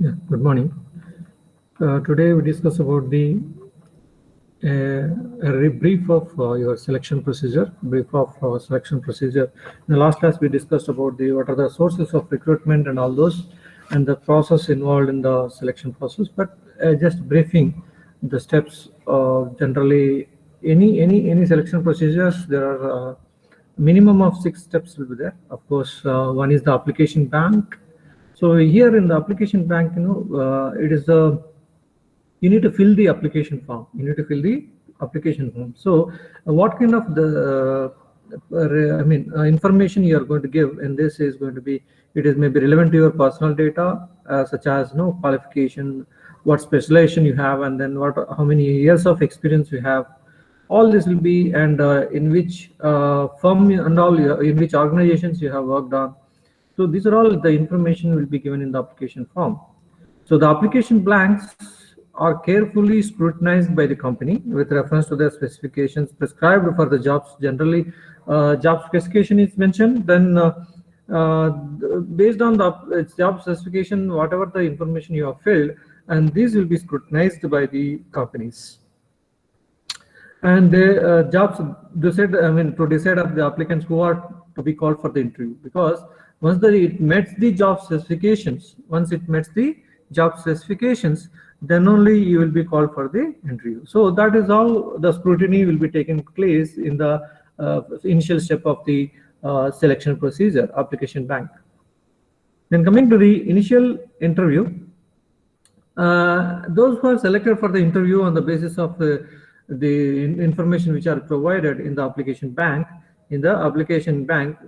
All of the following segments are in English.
Yeah, good morning. Today we discuss about the brief of your selection procedure. Brief of selection procedure. In the last class, we discussed about the what are the sources of recruitment and all those, and the process involved in the selection process. But just briefing the steps. Generally, any selection procedures, there are minimum of 6 steps will be there. Of course, one is the application bank. So here in the application bank, it is the you need to fill the application form. You need to fill the application form. So, what kind of information you are going to give in this is going to be, it is maybe relevant to your personal data, such as qualification, what specialization you have, and then how many years of experience you have. All this will be, and in which firm and all, in which organizations you have worked on. So these are all the information will be given in the application form. So the application blanks are carefully scrutinized by the company with reference to the specifications prescribed for the jobs. Generally, job specification is mentioned, then based on the job specification, whatever the information you have filled, and these will be scrutinized by the companies. And the jobs decide, to decide of the applicants who are to be called for the interview, because once it meets the job specifications, then only you will be called for the interview. So that is how the scrutiny will be taking place in the initial step of the selection procedure, application bank. Then coming to the initial interview, those who are selected for the interview on the basis of the information which are provided in the application bank,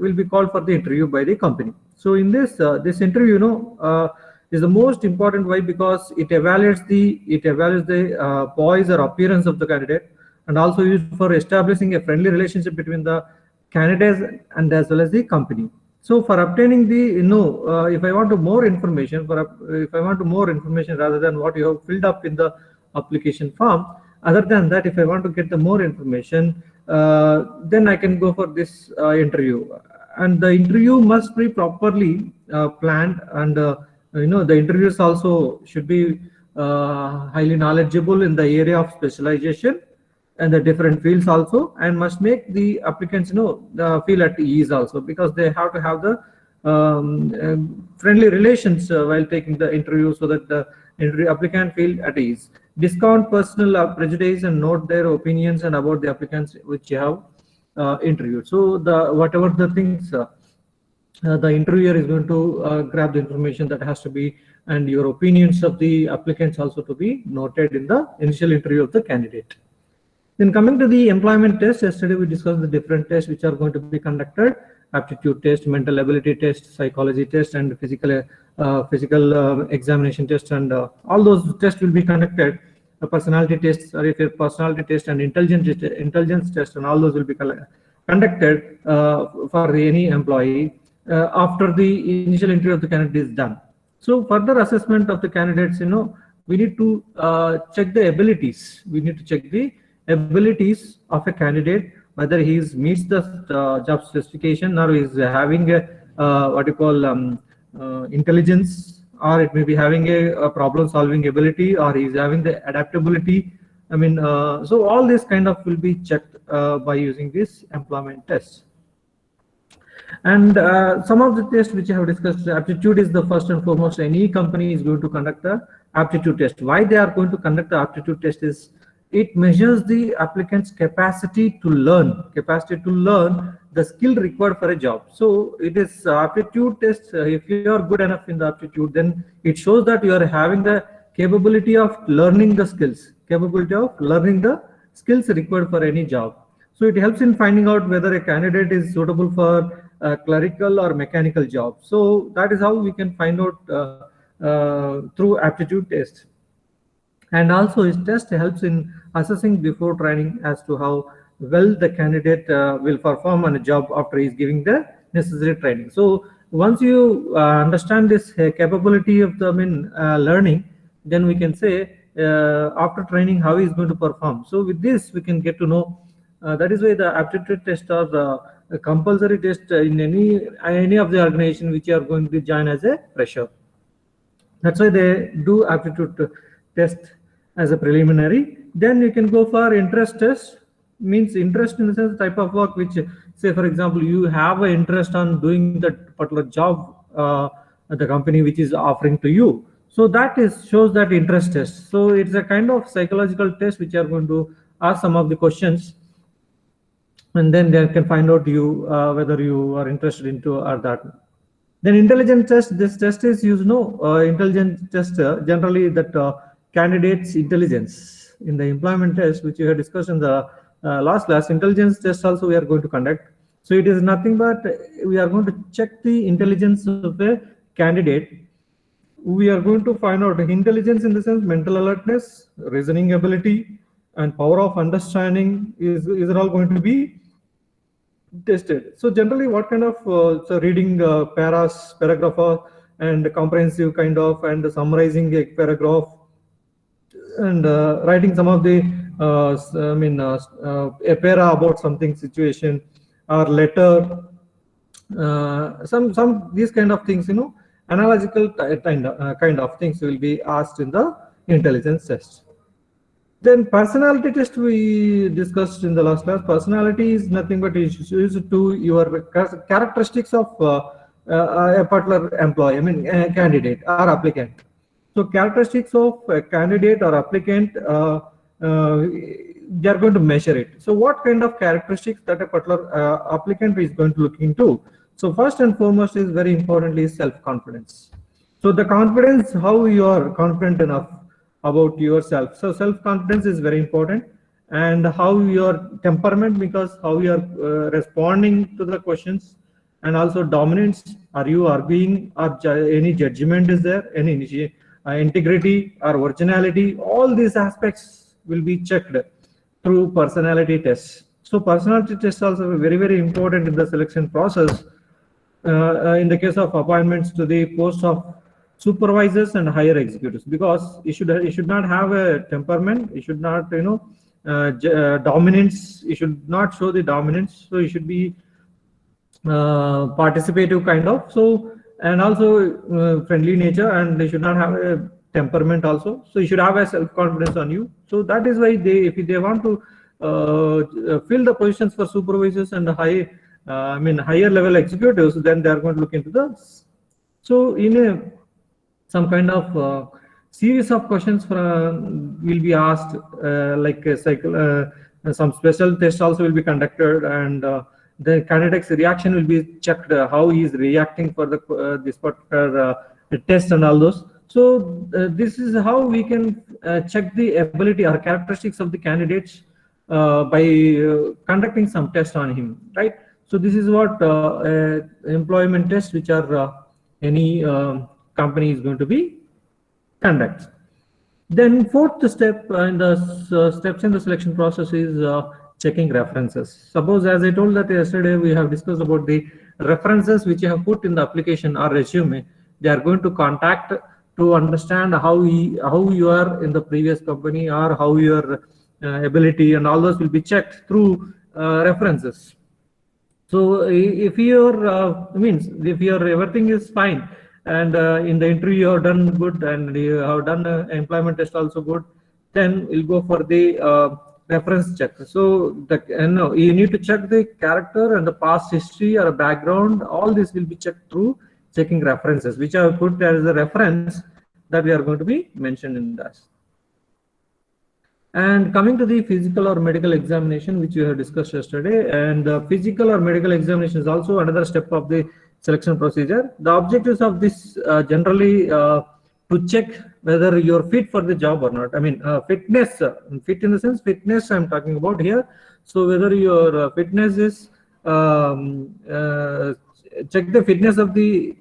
will be called for the interview by the company. So in this interview, is the most important. Why? Because it evaluates the poise or appearance of the candidate, and also used for establishing a friendly relationship between the candidates and as well as the company. So for obtaining the, if I want more information rather than what you have filled up in the application form, other than that, if I want to get the more information, then I can go for this interview. And the interview must be properly planned, and the interviewers also should be highly knowledgeable in the area of specialization and the different fields also, and must make the applicants feel at ease also, because they have to have the friendly relations while taking the interview, so that the applicant feel at ease. Discount personal prejudice and note their opinions and about the applicants which you have interviewed. So whatever the things the interviewer is going to grab the information that has to be, and your opinions of the applicants also to be noted in the initial interview of the candidate. Then coming to the employment test, yesterday we discussed the different tests which are going to be conducted: aptitude test, mental ability test, psychology test, and physical examination test, and all those tests will be conducted. Personality tests, or if a personality test and intelligence test, and all those will be conducted for any employee after the initial interview of the candidate is done. So further assessment of the candidates, we need to check the abilities. We need to check the abilities of a candidate, whether he meets the job specification, or is having a what you call intelligence, or it may be having a problem solving ability, or he's having the adaptability. So all this kind of will be checked by using this employment test. And some of the tests which I have discussed, aptitude is the first and foremost. Any company is going to conduct the aptitude test. Why they are going to conduct the aptitude test is, it measures the applicant's capacity to learn the skill required for a job. So it is aptitude test. If you are good enough in the aptitude, then it shows that you are having the capability of learning the skills, required for any job. So it helps in finding out whether a candidate is suitable for a clerical or mechanical job. So that is how we can find out through aptitude test. And also his test helps in assessing before training as to how well the candidate will perform on a job after he is giving the necessary training. So once you understand this capability of the learning, then we can say after training how he is going to perform. So with this we can get to know. That is why the aptitude test or the compulsory test in any of the organization which you are going to join as a fresher. That's why they do aptitude test as a preliminary. Then you can go for interest test. Means interest in the sense type of work which, say for example, you have an interest on doing that particular job at the company which is offering to you. So that is shows that interest test. So it's a kind of psychological test which are going to ask some of the questions, and then they can find out you whether you are interested into or that. Then intelligence test. This test is intelligence test generally that candidates intelligence in the employment test which we have discussed in the last class. Intelligence test also we are going to conduct. So it is nothing but we are going to check the intelligence of a candidate. We are going to find out intelligence in the sense mental alertness, reasoning ability, and power of understanding is all going to be tested. So generally, what kind of so reading paragraph and comprehensive kind of, and summarizing a paragraph, and writing some of the a para about something situation or letter, some these kind of things, analogical kind of things will be asked in the intelligence test. Then personality test we discussed in the last class. Personality is nothing but is used to your characteristics of a particular employee, candidate or applicant. So characteristics of a candidate or applicant, they are going to measure it. So what kind of characteristics that a particular applicant is going to look into? So first and foremost is very importantly self-confidence. So the confidence, how you are confident enough about yourself. So self-confidence is very important, and how your temperament, because how you are responding to the questions, and also dominance. Are you arguing, or any judgment is there, any integrity or originality? All these aspects will be checked through personality tests. So personality tests also very, very important in the selection process. In the case of appointments to the post of supervisors and higher executives, because you should not have a temperament, you should not dominance, you should not show the dominance, so you should be participative kind of, so, and also friendly nature, and they should not have a temperament also, so you should have a self-confidence on you. So that is why if they want to fill the positions for supervisors and higher level executives, then they are going to look into this. So in some kind of series of questions will be asked, like a cycle, some special test also will be conducted, and the candidate's reaction will be checked, how he is reacting for the this particular test and all those. So this is how we can check the ability or characteristics of the candidates by conducting some test on him, right? So this is what employment tests which are any company is going to be conduct. Then fourth step in the steps in the selection process is checking references. Suppose, as I told that yesterday, we have discussed about the references which you have put in the application or resume. They are going to contact to understand how you are in the previous company, or how your ability and all those will be checked through references. So if your if your everything is fine, and in the interview you have done good, and you have done employment test also good, then we'll go for the reference check. So you need to check the character and the past history or background. All this will be checked through checking references, which I have put as a reference that we are going to be mentioned in that. And coming to the physical or medical examination, which we have discussed yesterday, and physical or medical examination is also another step of the selection procedure. The objectives of this generally to check whether you're fit for the job or not. Fitness, fit in the sense fitness I'm talking about here. So whether your fitness is check the fitness of the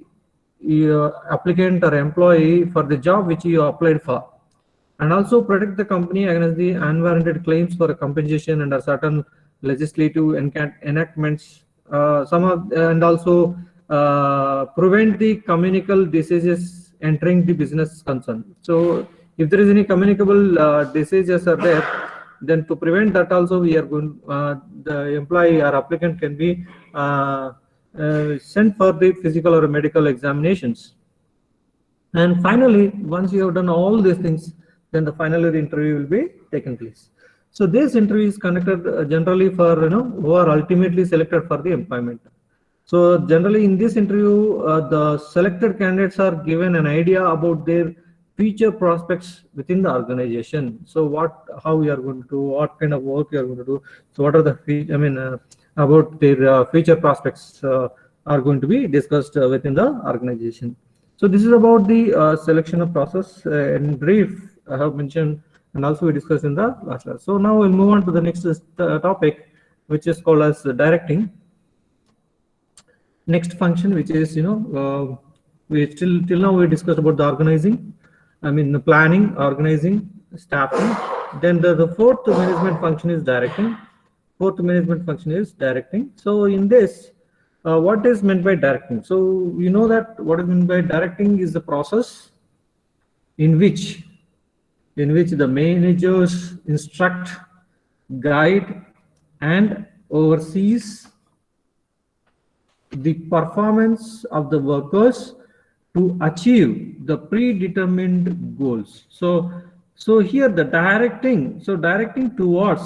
applicant or employee for the job which you applied for, and also protect the company against the unwarranted claims for compensation under certain legislative enactments. And also prevent the communicable diseases entering the business concern. So if there is any communicable diseases are there, then to prevent that also we are going, the employee or applicant can be sent for the physical or medical examinations. And finally, once you have done all these things, then the final year interview will be taken place. So this interview is conducted generally for who are ultimately selected for the employment. So generally in this interview, the selected candidates are given an idea about their future prospects within the organization. So how you are going to do, what kind of work you are going to do. So what are the, about their future prospects are going to be discussed within the organization. So this is about the selection of process in brief. I have mentioned, and also we discussed in the last class. So now we'll move on to the next topic, which is called as directing. Next function, which is we till now we discussed about the organizing, the planning, organizing, staffing. Then the fourth management function is directing. Fourth management function is directing. So in this, what is meant by directing? So you know that what is meant by directing is the process in which the managers instruct, guide, and oversees the performance of the workers to achieve the predetermined goals. So here the directing, so directing towards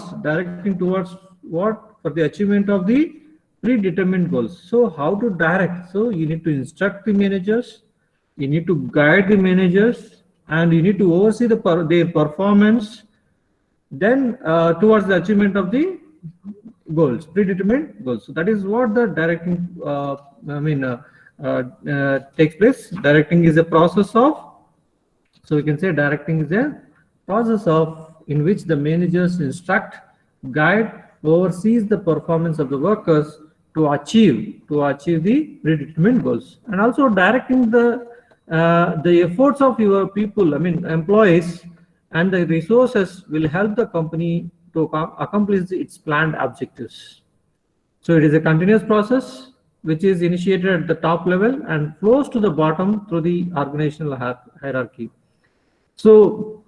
what? For the achievement of the predetermined goals. So how to direct? So you need to instruct the managers, you need to guide the managers, and you need to oversee their performance, then towards the achievement of the goals, predetermined goals. So that is what the directing takes place. Directing is a process of, so we can say directing is a process of in which the managers instruct, guide, oversees the performance of the workers to achieve the predetermined goals. And also directing the efforts of your people, employees, and the resources will help the company to accomplish its planned objectives. So it is a continuous process which is initiated at the top level and flows to the bottom through the organizational hierarchy. So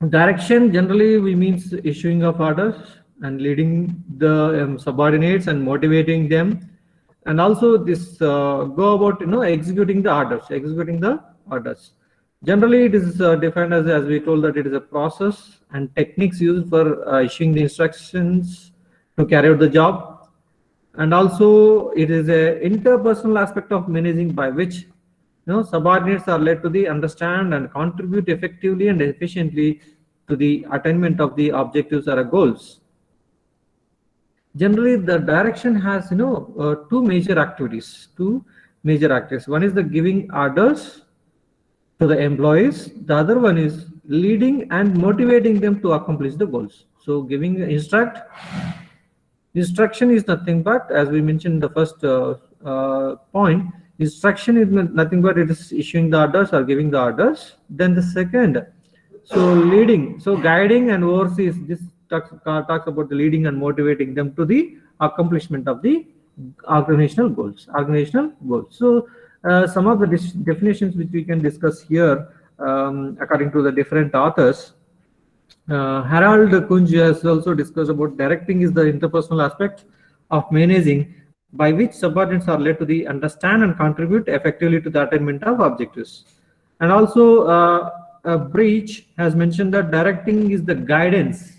direction generally we means issuing of orders and leading the subordinates and motivating them, and also this go about executing the orders. Generally it is defined as we told that it is a process and techniques used for issuing the instructions to carry out the job, and also it is a interpersonal aspect of managing by which subordinates are led to understand and contribute effectively and efficiently to the attainment of the objectives or goals. Generally the direction has two major activities. One is the giving orders to the employees. The other one is leading and motivating them to accomplish the goals. So giving instruction is nothing but, as we mentioned in the first point, instruction is nothing but it is issuing the orders or giving the orders. Then the second, so leading, so guiding and oversees, this talks about the leading and motivating them to the accomplishment of the organizational goals. So some of the definitions which we can discuss here according to the different authors. Harold Kunz has also discussed about directing is the interpersonal aspect of managing by which subordinates are led to understand and contribute effectively to the attainment of objectives. And also Breach has mentioned that directing is the guidance.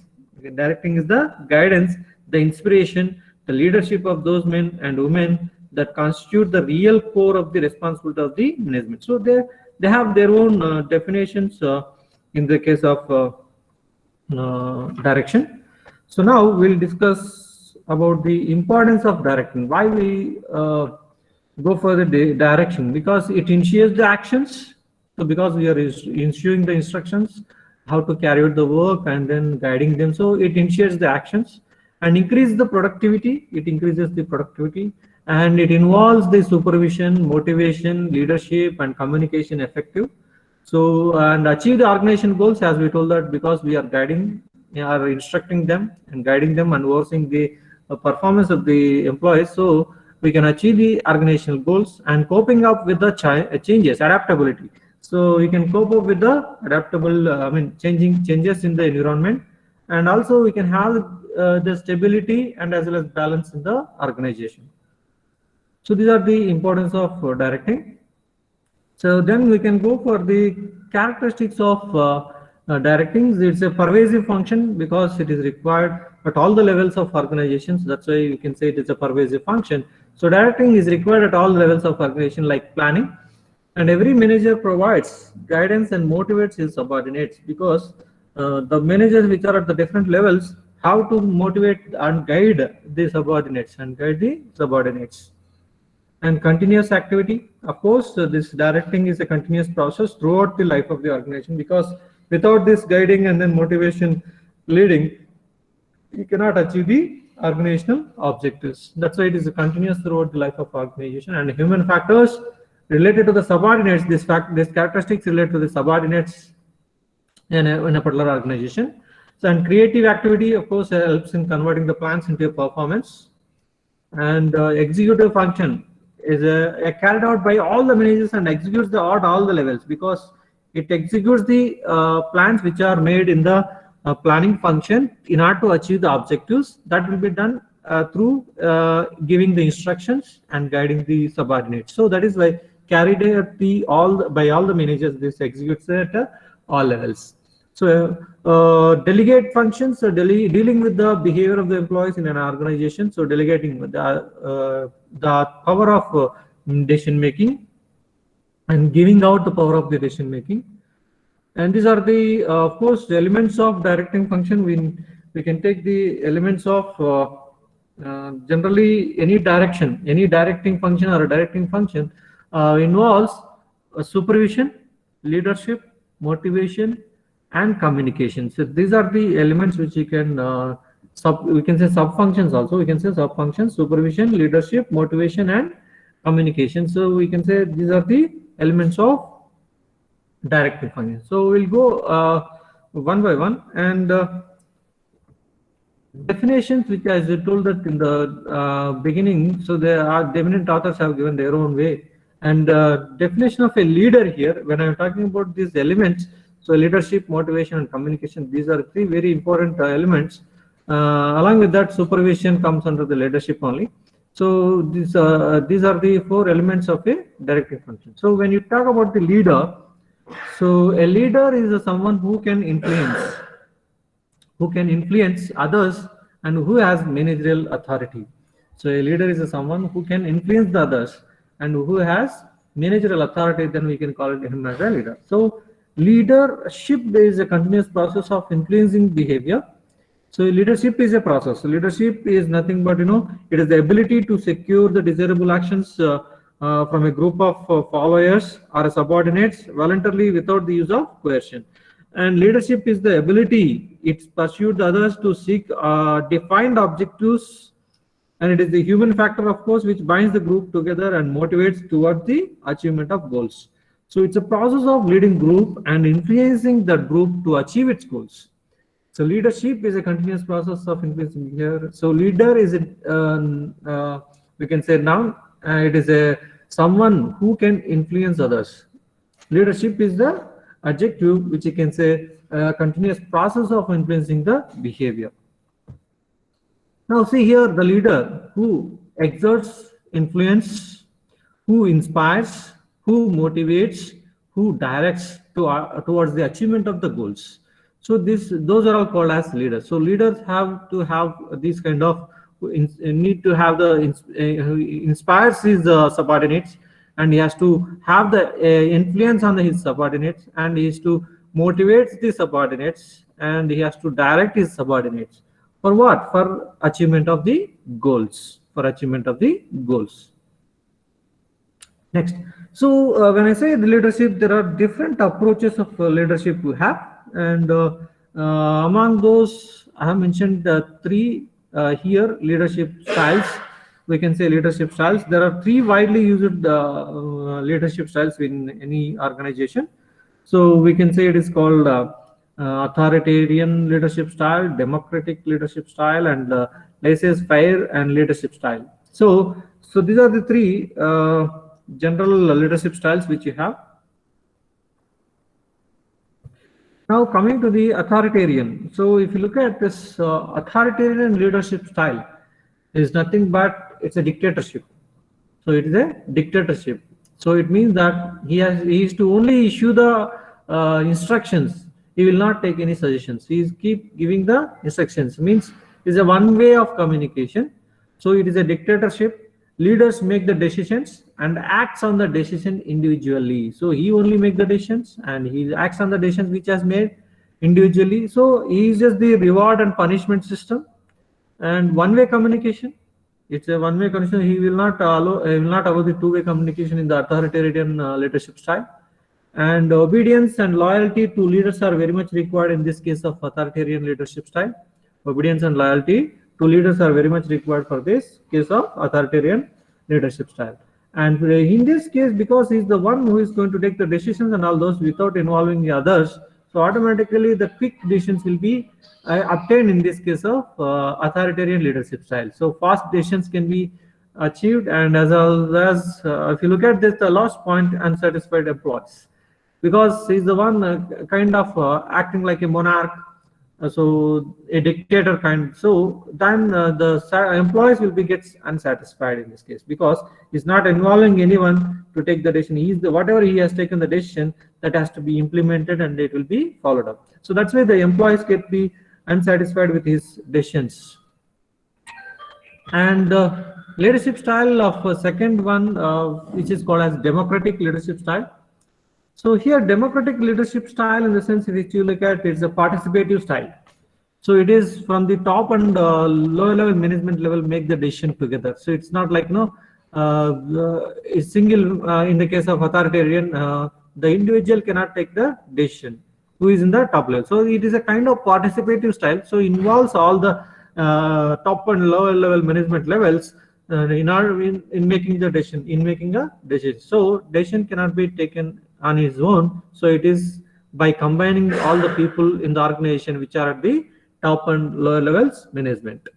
Directing is the guidance, the inspiration, the leadership of those men and women that constitute the real core of the responsibility of the management. So they have their own definitions in the case of direction. So now we'll discuss about the importance of directing. Why we go for the direction? Because it initiates the actions. So because we are issuing the instructions how to carry out the work and then guiding them, so it initiates the actions and increases the productivity. And it involves the supervision, motivation, leadership, and communication effective. So and achieve the organization goals, as we told that because we are instructing them and guiding them and overseeing the performance of the employees, so we can achieve the organizational goals and coping up with the changes, adaptability. So we can cope up with the adaptable, changes in the environment, and also we can have the stability and as well as balance in the organization. So these are the importance of directing. So then we can go for the characteristics of directing. It's a pervasive function because it is required at all the levels of organizations. That's why you can say it is a pervasive function. So directing is required at all levels of organization, like planning. And every manager provides guidance and motivates his subordinates, because the managers which are at the different levels how to motivate and guide the subordinates And continuous activity, of course, this directing is a continuous process throughout the life of the organization, because without this guiding and then motivation leading, you cannot achieve the organizational objectives. That's why it is continuous throughout the life of organization. And human factors related to the subordinates, this characteristics related to the subordinates in a particular organization. So, and creative activity, of course, helps in converting the plans into a performance. And executive function is carried out by all the managers and executes at all the levels, because it executes the plans which are made in the planning function in order to achieve the objectives. That will be done through giving the instructions and guiding the subordinates. So that is why carried by all the managers, this executes at all levels. So delegate functions, so dealing with the behavior of the employees in an organization. So delegating the power of decision making and giving out the power of the decision making. And these are the of course the elements of directing function. We can take the elements of generally any directing function or a directing function involves supervision, leadership, motivation, and communication. So these are the elements which we can say sub-functions also. We can say sub-functions: supervision, leadership, motivation, and communication. So we can say these are the elements of directing function. So we'll go one by one, and definitions, which as I told that in the beginning, so there are eminent authors have given their own way. And definition of a leader here, when I'm talking about these elements, so leadership, motivation, and communication, these are three very important elements. Along with that, supervision comes under the leadership only. So these are the four elements of a directing function. So when you talk about the leader, so a leader is someone who can influence others and who has managerial authority. So a leader is someone who can influence the others and who has managerial authority. Then we can call him as a leader. So leadership is a continuous process of influencing behavior. So leadership is a process. Leadership is nothing but, it is the ability to secure the desirable actions from a group of followers or subordinates voluntarily without the use of coercion. And leadership is the ability, it pursues others to seek defined objectives, and it is the human factor, of course, which binds the group together and motivates towards the achievement of goals. So it's a process of leading group and influencing the group to achieve its goals. So leadership is a continuous process of influencing behavior. So leader is we can say noun. It is someone who can influence others. Leadership is the adjective, which you can say a continuous process of influencing the behavior. Now see here, the leader who exerts influence, who inspires, who motivates, who directs towards the achievement of the goals. So those are all called as leaders. So leaders have to have these kind of need to have the inspires his subordinates, and he has to have the influence on his subordinates, and he has to motivate the subordinates, and he has to direct his subordinates. For what? For achievement of the goals. Next. So when I say the leadership, there are different approaches of leadership we have, and among those I have mentioned three here: leadership styles. We can say leadership styles. There are three widely used leadership styles in any organization. So we can say it is called authoritarian leadership style, democratic leadership style, and laissez-faire and leadership style. So these are the three general leadership styles which you have. Now coming to the authoritarian. So if you look at this authoritarian leadership style, is nothing but it's a dictatorship. So it is a dictatorship. So it means that he is to only issue the instructions. He will not take any suggestions. He is keep giving the instructions. Means is a one way of communication. So it is a dictatorship. Leaders make the decisions and acts on the decision individually. So he only make the decisions and he acts on the decisions which has made individually. So he is just the reward and punishment system and one-way communication. It's a one-way communication. He will not allow the two-way communication in the authoritarian leadership style. And obedience and loyalty to leaders are very much required in this case of authoritarian leadership style. Obedience and loyalty to leaders are very much required for this case of authoritarian leadership style. And in this case, because he's the one who is going to take the decisions and all those without involving the others, so automatically the quick decisions will be obtained in this case of authoritarian leadership style. So fast decisions can be achieved, and as well as if you look at this, the last point, unsatisfied employees, because he's the one kind of acting like a monarch, so a dictator kind. So then the employees will be gets unsatisfied in this case because he's not involving anyone to take the decision. He's the whatever he has taken the decision that has to be implemented and it will be followed up. So that's why the employees get be unsatisfied with his decisions. And leadership style of second one, which is called as democratic leadership style. So here democratic leadership style, in the sense if you look at, it's a participative style. So it is from the top and lower level management level make the decision together. So it's not like a single in the case of authoritarian, the individual cannot take the decision who is in the top level. So it is a kind of participative style. So involves all the top and lower level management levels in making the decision, in making a decision. So decision cannot be taken on his own. So it is by combining all the people in the organization which are at the top and lower levels management.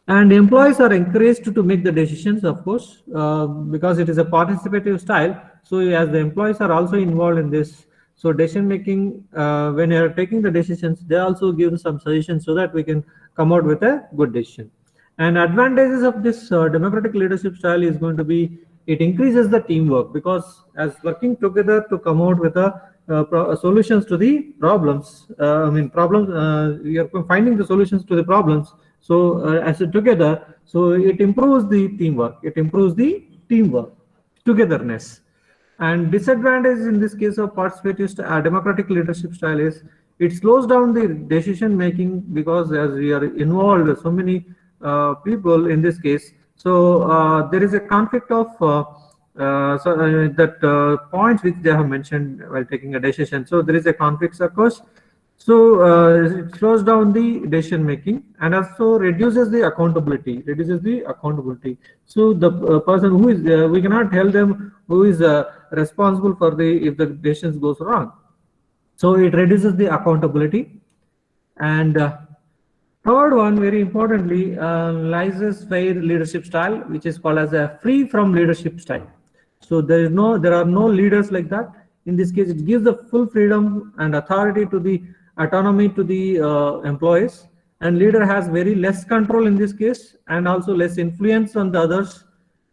And employees are encouraged to make the decisions, of course, because it is a participative style. So as the employees are also involved in this, so decision making, when you are taking the decisions, they also give some suggestions so that we can come out with a good decision. And advantages of this democratic leadership style is going to be, it increases the teamwork, because as working together to come out with solutions to the problems, we are finding the solutions to the problems. So as together, so it improves the teamwork, togetherness. And disadvantage in this case of participative democratic leadership style is it slows down the decision making, because as we are involved so many people in this case, so there is a conflict of points which they have mentioned while taking a decision. So there is a conflict occurs. So it slows down the decision making and also reduces the accountability. So the person who is we cannot tell them who is responsible for if the decisions goes wrong. So it reduces the accountability. And third one, very importantly, laissez-faire leadership style, which is called as a free from leadership style. So there are no leaders like that. In this case, it gives the full freedom and authority to the autonomy to the employees, and leader has very less control in this case and also less influence on the others.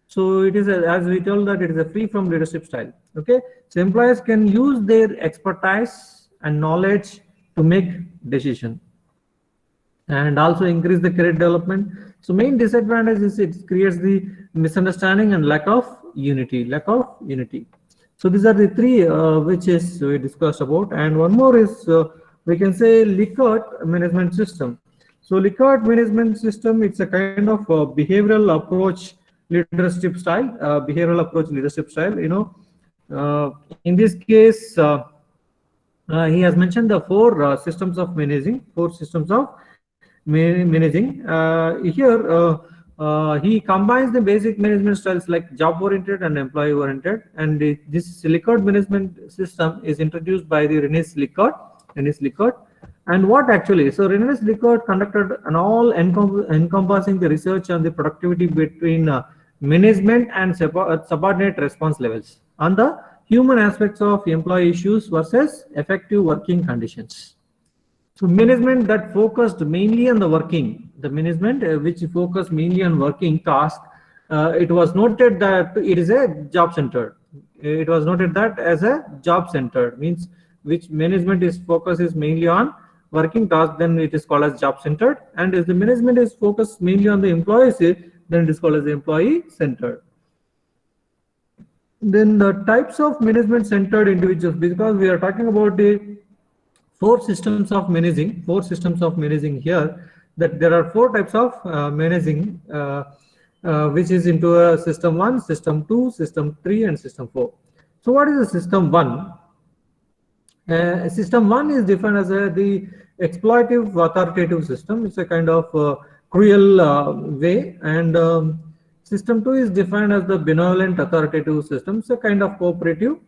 So it is as we told that it is a free from leadership style. Okay, so employees can use their expertise and knowledge to make decision and also increase the career development. So main disadvantage is it creates the misunderstanding and lack of unity. So these are the three which is we discussed about. And one more is we can say Likert management system. So Likert management system, it's a kind of behavioral approach leadership style. In this case, he has mentioned the four systems of managing. Here he combines the basic management styles like job oriented and employee oriented, and this Likert management system is introduced by the René Likert. And what actually, so René Likert conducted an all encompassing the research on the productivity between management and subordinate response levels on the human aspects of employee issues versus effective working conditions. So management that focused mainly on the management which focused mainly on working tasks it was noted that it is a job centered. It was noted that as a job centered means which management is focus is mainly on working task, then it is called as job centered, and if the management is focused mainly on the employees, then it is called as employee centered. Then the types of management centered individuals, because we are talking about the four systems of managing here, that there are four types of managing, which is into a system 1, system 2, system 3, and system 4. So what is the system 1? System 1 is defined as the exploitative authoritative system. It's a kind of cruel way, and system 2 is defined as the benevolent authoritative system. It's a kind of cooperative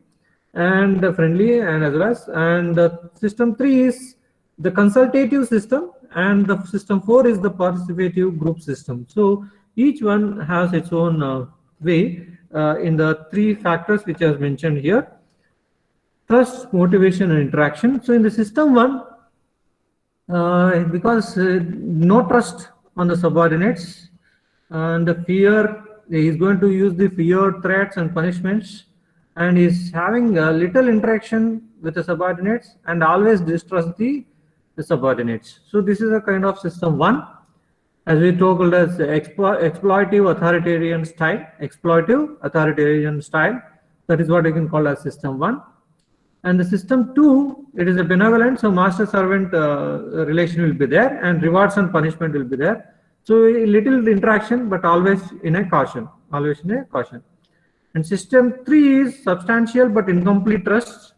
and friendly, and as well as, and system 3 is the consultative system, and the system 4 is the participative group system. So each one has its own way in the three factors which I have mentioned here: trust, motivation, and interaction. So in the system 1, because no trust on the subordinates, and the fear, he is going to use the fear, threats, and punishments, and is having little interaction with the subordinates and always distrust the subordinates. So this is a kind of system 1, as we told as exploitative authoritarian style. That is what we can call as system 1. And the system 2, it is a benevolent, so master servant relation will be there, and rewards and punishment will be there. So a little interaction, but always in a caution, And system 3 is substantial but incomplete trust,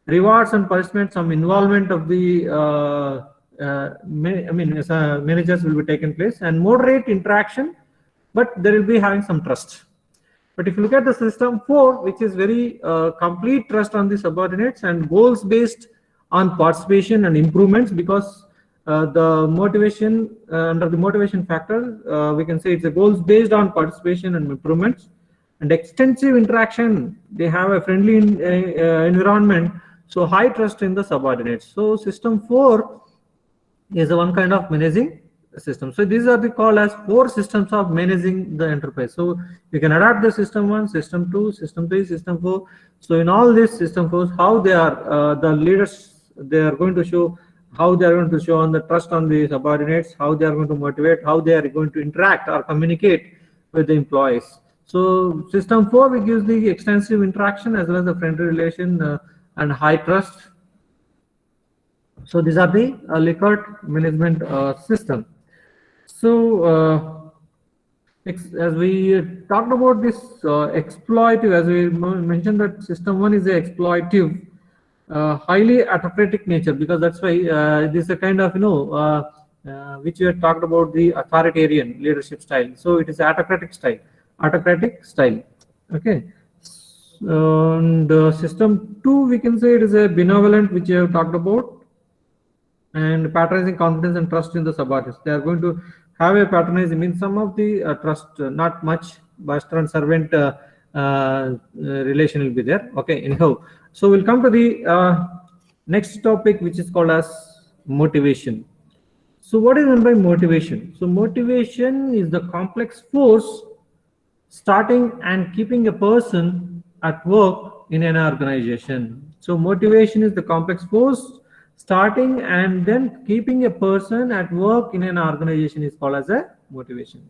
rewards and punishment, some involvement of the managers will be taken place, and moderate interaction, but there will be having some trust. But if you look at the system 4, which is very complete trust on the subordinates and goals based on participation and improvements, because the motivation under the motivation factor, we can say it's a goals based on participation and improvements, and extensive interaction. They have a friendly environment, so high trust in the subordinates. So system 4 is one kind of managing system. So these are the called as 4 systems of managing the enterprise. So you can adapt the system 1, system 2, system 3, system 4. So in all these system 4, how they are the leaders, they are going to show how they are going to show on the trust on the subordinates, how they are going to motivate, how they are going to interact or communicate with the employees. So system 4, which gives the extensive interaction as well as the friendly relation and high trust. So these are the Likert management system. So as we talked about this exploitative, as we mentioned that system 1 is a exploitative, highly autocratic nature, because that's why this is a kind of which we have talked about the authoritarian leadership style. So it is autocratic style. Okay. And system 2, we can say it is a benevolent, which we have talked about, and patronizing confidence and trust in the subordinates. They are going to have a patronizing, means some of the trust, not much master and servant relation will be there. Okay, anyhow, so we'll come to the next topic, which is called as motivation. So what is meant by motivation? So motivation is the complex force starting and keeping a person at work in an organization. So motivation is the complex force starting and then keeping a person at work in an organization is called as a motivation.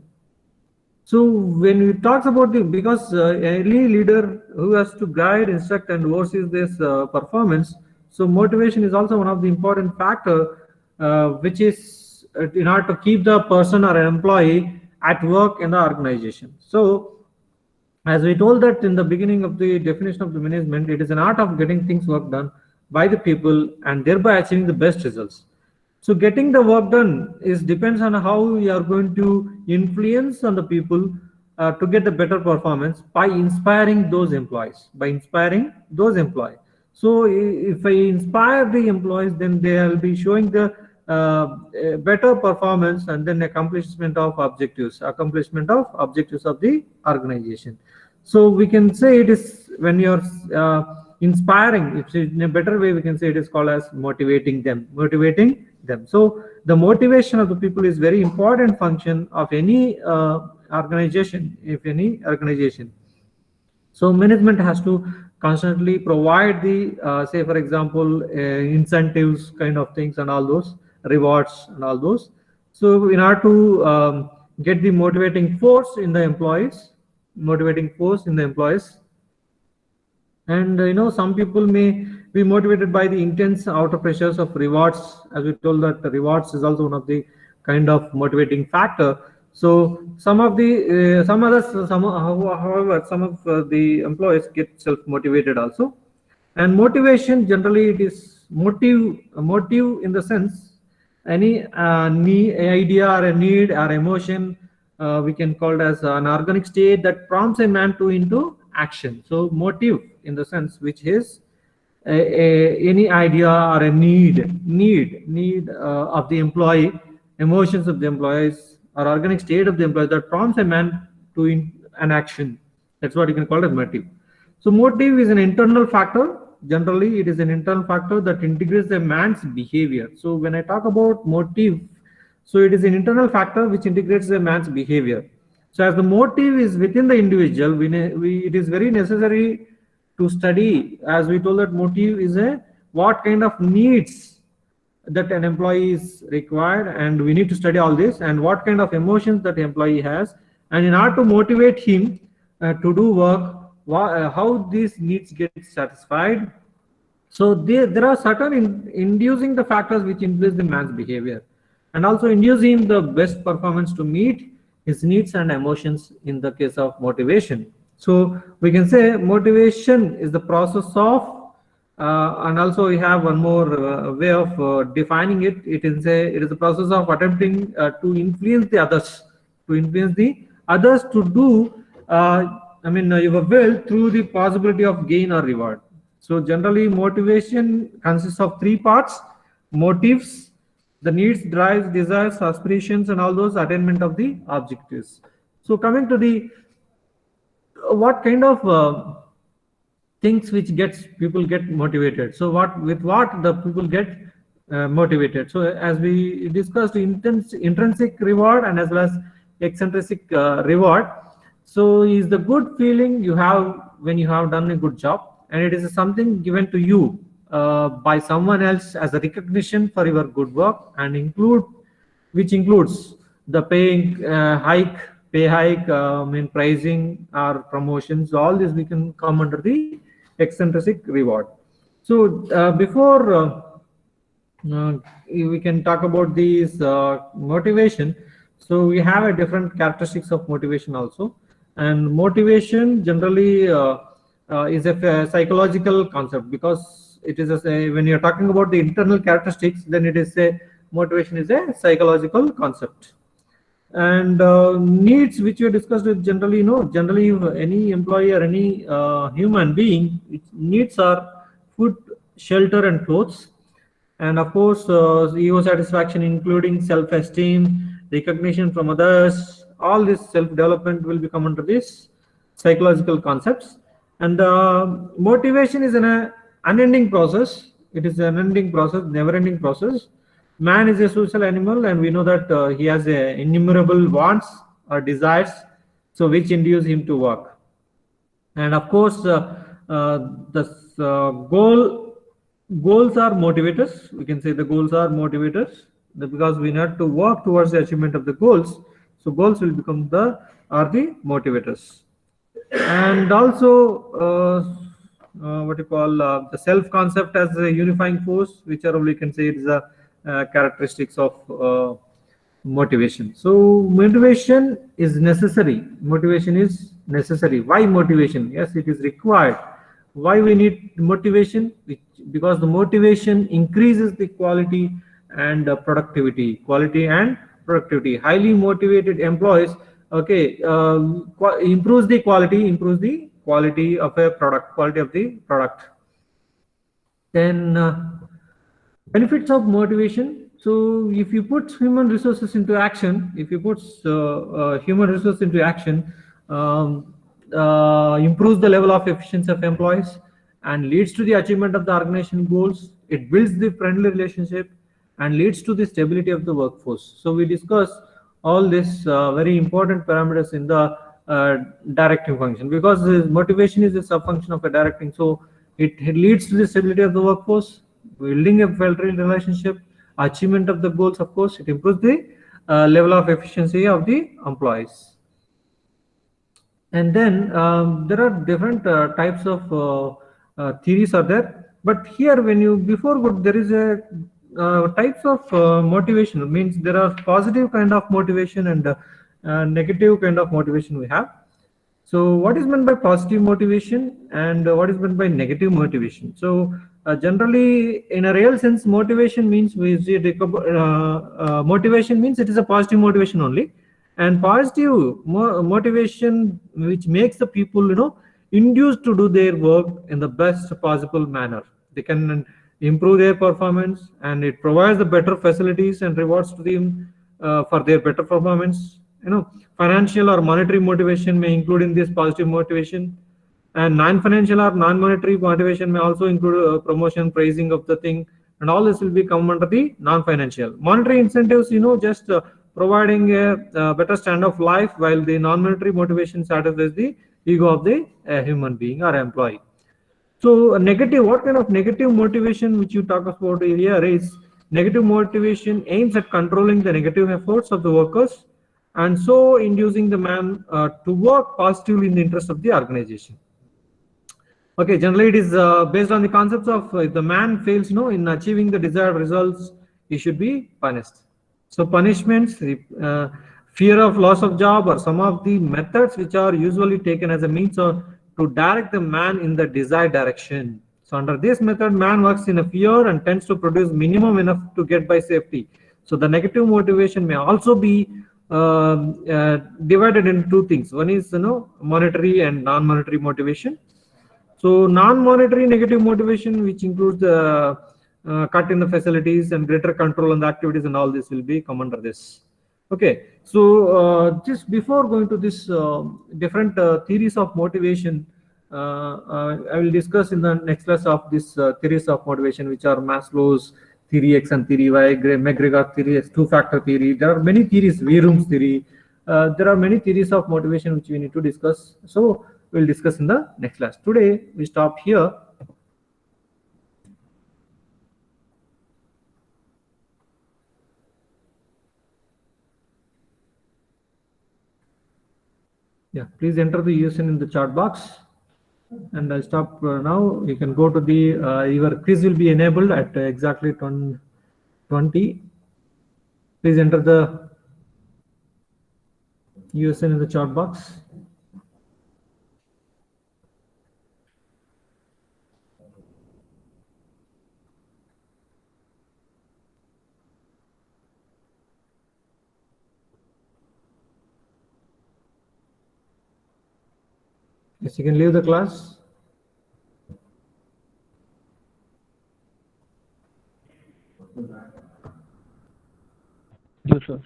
So when we talk about the, because any leader who has to guide, instruct, and oversees this performance, so motivation is also one of the important factor, which is in order to keep the person or an employee at work in the organization. So as we told that in the beginning of the definition of the management, it is an art of getting things work done by the people and thereby achieving the best results. So getting the work done depends on how you are going to influence on the people to get the better performance by inspiring those employees. So if I inspire the employees, then they will be showing the better performance and then accomplishment of objectives of the organization. So we can say it is when you're inspiring, if in a better way we can say it is called as motivating them. So the motivation of the people is very important function of any organization, if any organization. So management has to constantly provide the, say for example, incentives kind of things and all those rewards and all those. So in order to get the motivating force in the employees, and some people may be motivated by the intense outer pressures of rewards. As we told that the rewards is also one of the kind of motivating factor. So some of the some others, however, some of the employees get self-motivated also. And motivation, generally it is motive in the sense any idea or a need or emotion, we can call it as an organic state that prompts a man to into action. So motive in the sense which is any idea or a need of the employee, emotions of the employees, or organic state of the employee that prompts a man to an action. That's what you can call it motive. So motive is an internal factor. Generally, it is an internal factor that integrates a man's behavior. So when I talk about motive, so it is an internal factor which integrates a man's behavior. So as the motive is within the individual, it is very necessary to study, as we told that motive is a what kind of needs that an employee is required, and we need to study all this, and what kind of emotions that employee has, and in order to motivate him to do work, how these needs get satisfied. So there are certain inducing the factors which influence the man's behavior, and also inducing the best performance to meet his needs and emotions in the case of motivation. So we can say motivation is the process of, and also we have one more way of defining it. It is the process of attempting to influence the others, to do, your will through the possibility of gain or reward. So generally, motivation consists of three parts: motives, the needs, drives, desires, aspirations, and all those attainment of the objectives. So coming to the what kind of things which people get motivated. So what the people get motivated. So as we discussed, intrinsic reward and as well as extrinsic reward. So is the good feeling you have when you have done a good job, and it is something given to you by someone else as a recognition for your good work, and which includes the pay hike, pricing or promotions. All this we can come under the extrinsic reward. So before we can talk about these motivation, so we have a different characteristics of motivation also. And motivation generally is a psychological concept, because it is when you're talking about the internal characteristics, then it is a motivation is a psychological concept. And needs, which we discussed, with generally any employee or any human being, its needs are food, shelter, and clothes. And of course, ego satisfaction, including self-esteem, recognition from others. All this self-development will become under this psychological concepts. And motivation is an unending process. It is an unending process, never-ending process. Man is a social animal, and we know that he has innumerable wants or desires, so which induce him to work. And of course, goals are motivators. We can say the goals are motivators, because we need to work towards the achievement of the goals. So goals will become the motivators. And also the self concept as a unifying force, which we can say it is a characteristics of motivation. So motivation is necessary. Why motivation? Yes, it is required. Why we need motivation? Because the motivation increases the quality and productivity. Highly motivated employees, improves the quality of a product. Then benefits of motivation. So if you put human resources into action, improves the level of efficiency of employees and leads to the achievement of the organization goals. It builds the friendly relationship and leads to the stability of the workforce. So we discussed all these very important parameters in the directing function, because the motivation is a sub function of a directing. So it leads to the stability of the workforce, building a well-trained relationship, achievement of the goals. Of course, it improves the level of efficiency of the employees. And then there are different types of theories are there, but here when you before good, there is a types of motivation. It means there are positive kind of motivation and negative kind of motivation we have. So what is meant by positive motivation and what is meant by negative motivation? So generally, in a real sense, motivation means motivation means it is a positive motivation only, and positive motivation which makes the people induced to do their work in the best possible manner. They can improve their performance, and it provides the better facilities and rewards to them for their better performance. Financial or monetary motivation may include in this positive motivation, and non-financial or non-monetary motivation may also include promotion, praising of the thing, and all this will be come under the non-financial. Monetary incentives, just providing a better standard of life, while the non-monetary motivation satisfies the ego of the human being or employee. So negative, what kind of negative motivation which you talk about here is negative motivation aims at controlling the negative efforts of the workers, and so inducing the man to work positively in the interest of the organization. Okay, generally it is based on the concepts of if the man fails in achieving the desired results, he should be punished. So punishments, fear of loss of job, or some of the methods which are usually taken as a means to direct the man in the desired direction. So under this method, man works in a fear and tends to produce minimum enough to get by safety. So the negative motivation may also be divided into two things. One is monetary and non-monetary motivation. So non-monetary negative motivation, which includes the cut in the facilities and greater control on the activities, and all this will be come under this. Okay, so just before going to this different theories of motivation, I will discuss in the next class of this theories of motivation, which are Maslow's theory X and theory Y, McGregor theory X, two-factor theory. There are many theories, Weerum's theory. There are many theories of motivation which we need to discuss. So we'll discuss in the next class. Today we stop here. Yeah, please enter the USN in the chat box, and I'll stop now. You can go to the your quiz will be enabled at exactly 20. Please enter the USN in the chat box. Yes, you can leave the class. Yes, sir.